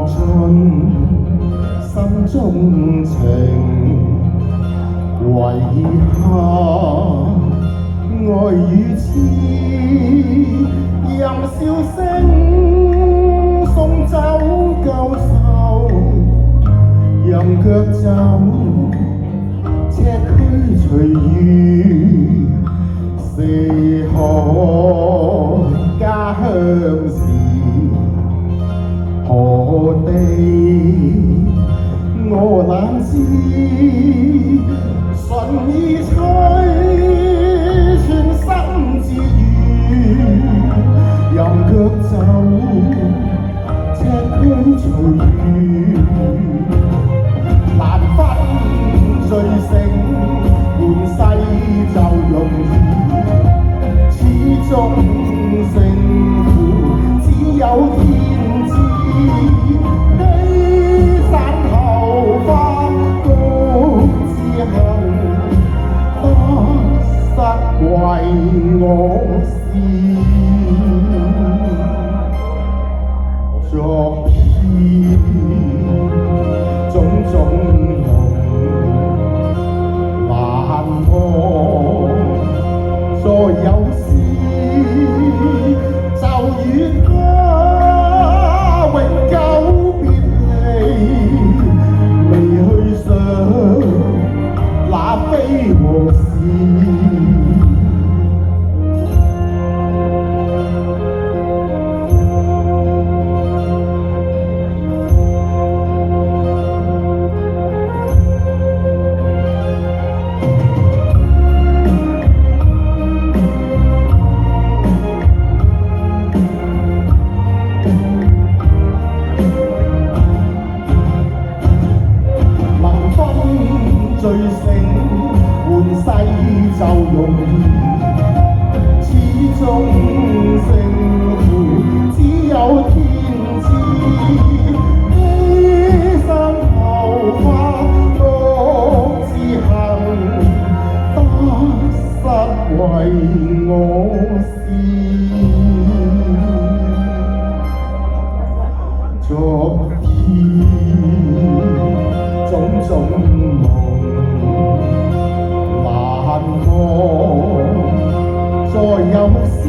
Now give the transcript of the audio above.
盡心中情，遺下愛與痴，任笑聲送走舊愁，任腳走赤區隨遇，四海家鄉事，何地我懶知，順意吹全心自愈，任腳走赤區隨遇，難分罪成換世就容易，始終勝負只有天知，飛散後花高自行，得失為我事。昨天種種夢難忘，再有時就與他永久別離，未去想那非和是。醉醒換世就容易，始終勝負只有天知，飛散後花各自行，得失為我事。昨天種種夢難忘，再有時